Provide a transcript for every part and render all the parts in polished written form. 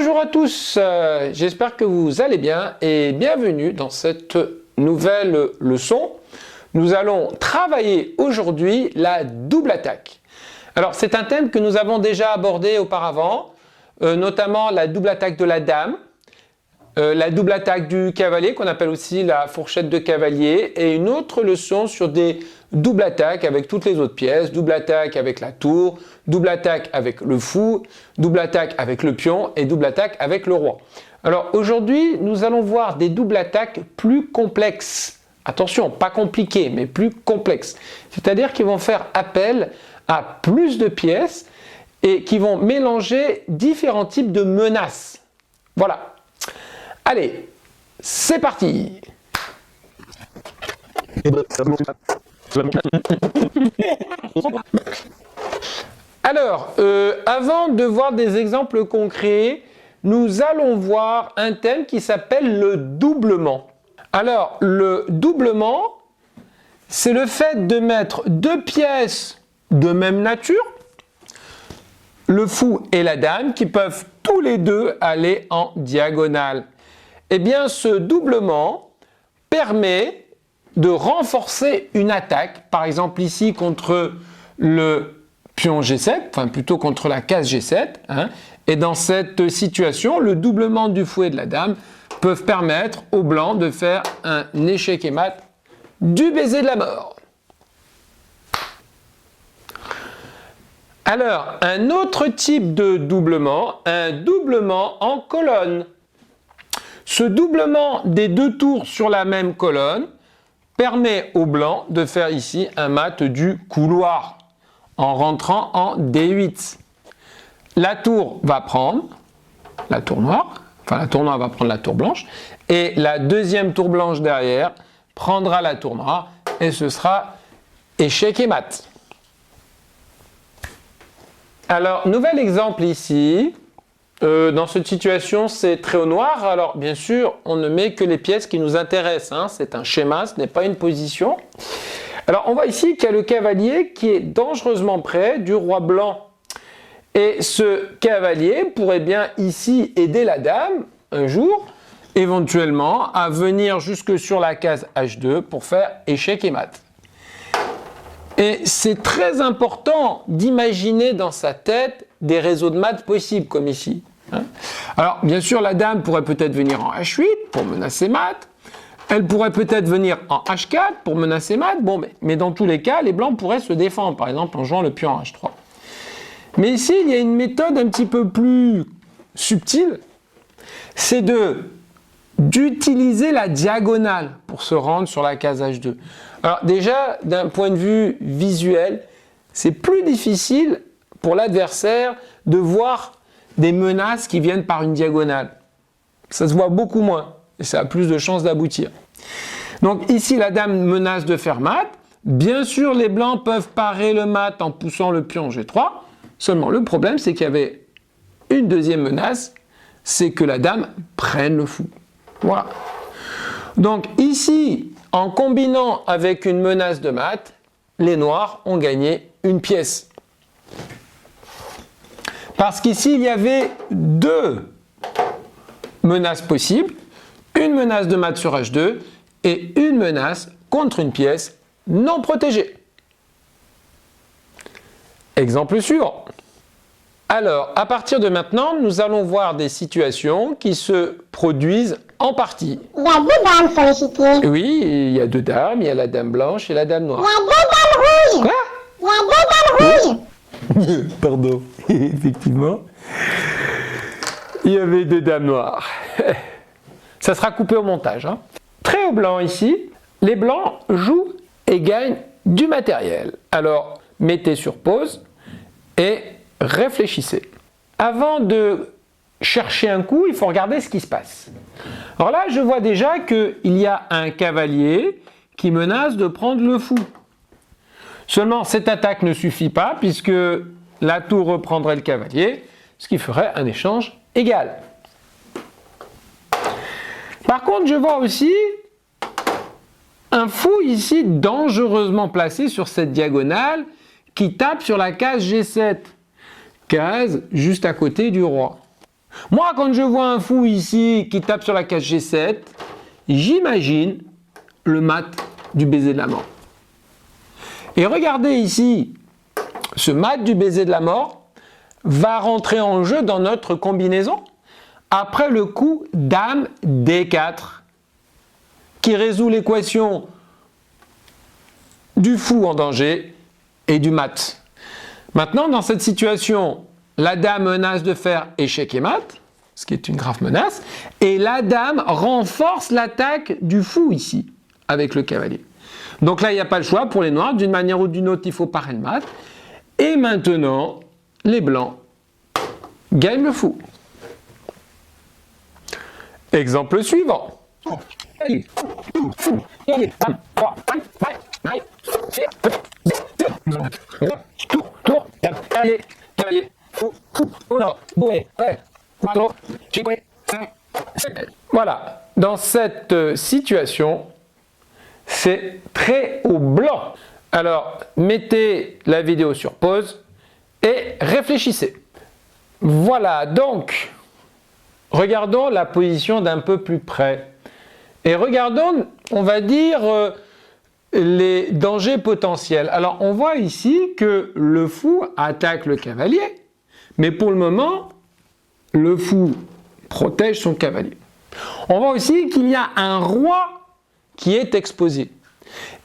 Bonjour à tous, j'espère que vous allez bien et bienvenue dans cette nouvelle leçon. Nous allons travailler aujourd'hui la double attaque. Alors c'est un thème que nous avons déjà abordé auparavant, notamment la double attaque de la dame, la double attaque du cavalier qu'on appelle aussi la fourchette de cavalier et une autre leçon sur des double attaques avec toutes les autres pièces, double attaque avec la tour, double attaque avec le fou, double attaque avec le pion et double attaque avec le roi. Alors aujourd'hui, nous allons voir des doubles attaques plus complexes. Attention, pas compliquées, mais plus complexes. C'est-à-dire qu'ils vont faire appel à plus de pièces et qui vont mélanger différents types de menaces. Voilà. Allez, c'est parti! Alors, avant de voir des exemples concrets, nous allons voir un thème qui s'appelle le doublement. Alors, le doublement, c'est le fait de mettre deux pièces de même nature, le fou et la dame, qui peuvent tous les deux aller en diagonale. Eh bien, ce doublement permet de renforcer une attaque, par exemple ici contre le pion G7, enfin plutôt contre la case G7, et dans cette situation, le doublement du fou et de la dame peuvent permettre au blanc de faire un échec et mat du baiser de la mort. Alors, un autre type de doublement, un doublement en colonne. Ce doublement des deux tours sur la même colonne permet au blanc de faire ici un mat du couloir en rentrant en D8. La tour va prendre la tour noire, enfin la tour noire va prendre la tour blanche, et la deuxième tour blanche derrière prendra la tour noire, et ce sera échec et mat. Alors, nouvel exemple ici. Dans cette situation, c'est trait au noir. Alors, bien sûr, on ne met que les pièces qui nous intéressent. C'est un schéma, ce n'est pas une position. Alors, on voit ici qu'il y a le cavalier qui est dangereusement près du roi blanc. Et ce cavalier pourrait bien ici aider la dame, un jour, éventuellement, à venir jusque sur la case H2 pour faire échec et mat. Et c'est très important d'imaginer dans sa tête des réseaux de maths possibles, comme ici. Alors, bien sûr, la dame pourrait peut-être venir en H8 pour menacer mat. Elle pourrait peut-être venir en H4 pour menacer mat. Bon, mais dans tous les cas, les blancs pourraient se défendre, par exemple en jouant le pion en H3. Mais ici, il y a une méthode un petit peu plus subtile. C'est d'utiliser la diagonale pour se rendre sur la case H2. Alors déjà, d'un point de vue visuel, c'est plus difficile pour l'adversaire de voir des menaces qui viennent par une diagonale. Ça se voit beaucoup moins et ça a plus de chances d'aboutir. Donc ici, la dame menace de faire mat. Bien sûr, les blancs peuvent parer le mat en poussant le pion G3. Seulement, le problème, c'est qu'il y avait une deuxième menace, c'est que la dame prenne le fou. Voilà. Donc ici, en combinant avec une menace de mat, les noirs ont gagné une pièce. Parce qu'ici, il y avait deux menaces possibles, une menace de mat sur H2 et une menace contre une pièce non protégée. Exemple suivant. Alors, à partir de maintenant, nous allons voir des situations qui se produisent en partie. Il y a deux dames sollicitées. Oui, il y a deux dames, il y a la dame blanche et la dame noire. Il y a deux dames rouges. Quoi? Il y a deux dames rouges. Pardon, effectivement. Il y avait deux dames noires. Ça sera coupé au montage. Trait au blanc ici, les blancs jouent et gagnent du matériel. Alors, mettez sur pause et réfléchissez. Avant de chercher un coup, il faut regarder ce qui se passe. Alors là, je vois déjà qu'il y a un cavalier qui menace de prendre le fou. Seulement, cette attaque ne suffit pas puisque la tour reprendrait le cavalier, ce qui ferait un échange égal. Par contre, je vois aussi un fou ici dangereusement placé sur cette diagonale qui tape sur la case G7, case juste à côté du roi. Moi, quand je vois un fou ici qui tape sur la case G7, j'imagine le mat du baiser de la mort. Et regardez ici, ce mat du baiser de la mort va rentrer en jeu dans notre combinaison après le coup Dame D4 qui résout l'équation du fou en danger et du mat. Maintenant, dans cette situation, la dame menace de faire échec et mat, ce qui est une grave menace, et la dame renforce l'attaque du fou ici, avec le cavalier. Donc là, il n'y a pas le choix pour les noirs, d'une manière ou d'une autre, il faut parer le mat. Et maintenant, les blancs gagnent le fou. Exemple suivant. Voilà, dans cette situation, c'est très au blanc. Alors, mettez la vidéo sur pause et réfléchissez. Voilà, donc, regardons la position d'un peu plus près. Et regardons, on va dire, les dangers potentiels. Alors, on voit ici que le fou attaque le cavalier, mais pour le moment, le fou protège son cavalier. On voit aussi qu'il y a un roi qui est exposé.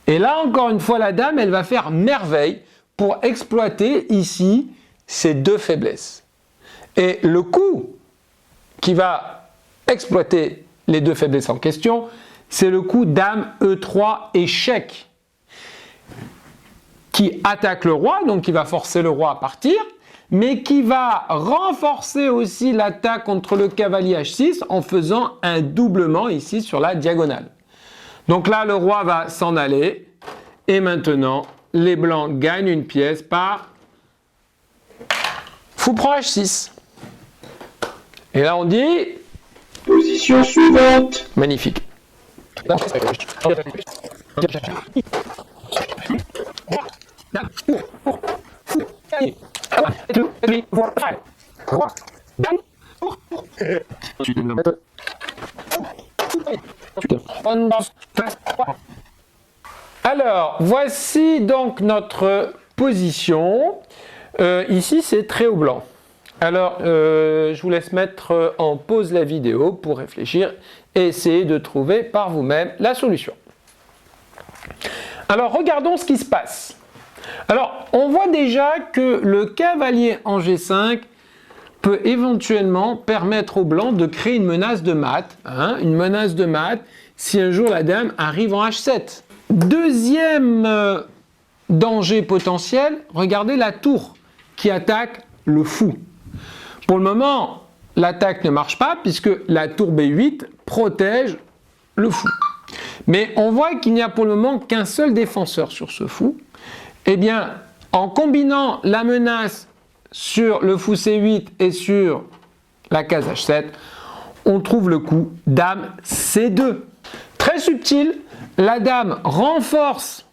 Et là, encore une fois, la dame, elle va faire merveille pour exploiter ici ces deux faiblesses. Et le coup qui va exploiter les deux faiblesses en question, c'est le coup Dame E3 échec, qui attaque le roi, donc qui va forcer le roi à partir, mais qui va renforcer aussi l'attaque contre le cavalier H6 en faisant un doublement ici sur la diagonale. Donc là, le roi va s'en aller, et maintenant, les blancs gagnent une pièce par fou prend H6. Et là, on dit position suivante. Magnifique. Alors, voici donc notre position. Ici, c'est très au blanc. Alors, je vous laisse mettre en pause la vidéo pour réfléchir et essayer de trouver par vous-même la solution. Alors, regardons ce qui se passe. Alors, on voit déjà que le cavalier en G5 peut éventuellement permettre au blanc de créer une menace de mat, une menace de mat si un jour la dame arrive en H7. Deuxième danger potentiel, regardez la tour qui attaque le fou. Pour le moment, l'attaque ne marche pas puisque la tour B8 protège le fou. Mais on voit qu'il n'y a pour le moment qu'un seul défenseur sur ce fou. Eh bien, en combinant la menace sur le fou C8 et sur la case H7, on trouve le coup Dame C2. Très subtil, la dame renforce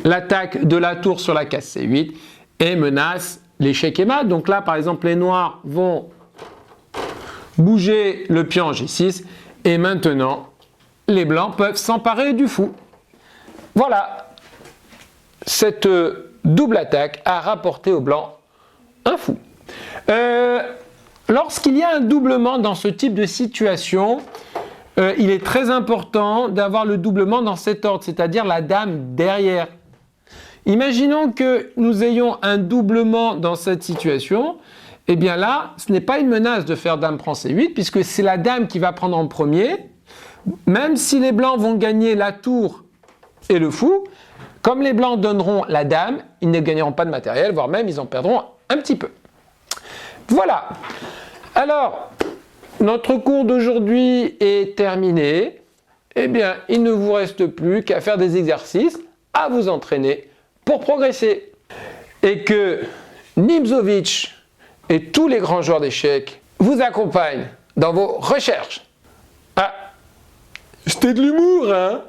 l'attaque de la tour sur la case C8 et menace l'échec et mat. Donc là, par exemple, les noirs vont bouger le pion en G6 et maintenant, les blancs peuvent s'emparer du fou. Voilà, cette double attaque a rapporté aux blancs un fou. Lorsqu'il y a un doublement dans ce type de situation, il est très important d'avoir le doublement dans cet ordre, c'est-à-dire la dame derrière. Imaginons que nous ayons un doublement dans cette situation, et bien là, ce n'est pas une menace de faire dame prend C8, puisque c'est la dame qui va prendre en premier. Même si les blancs vont gagner la tour et le fou, comme les blancs donneront la dame, ils ne gagneront pas de matériel, voire même ils en perdront un petit peu. Voilà. Alors, notre cours d'aujourd'hui est terminé. Eh bien, il ne vous reste plus qu'à faire des exercices, à vous entraîner pour progresser. Et que Nimzowitsch et tous les grands joueurs d'échecs vous accompagnent dans vos recherches. Ah, c'était de l'humour, hein?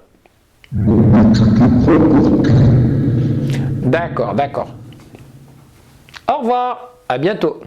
D'accord, d'accord. Au revoir, à bientôt.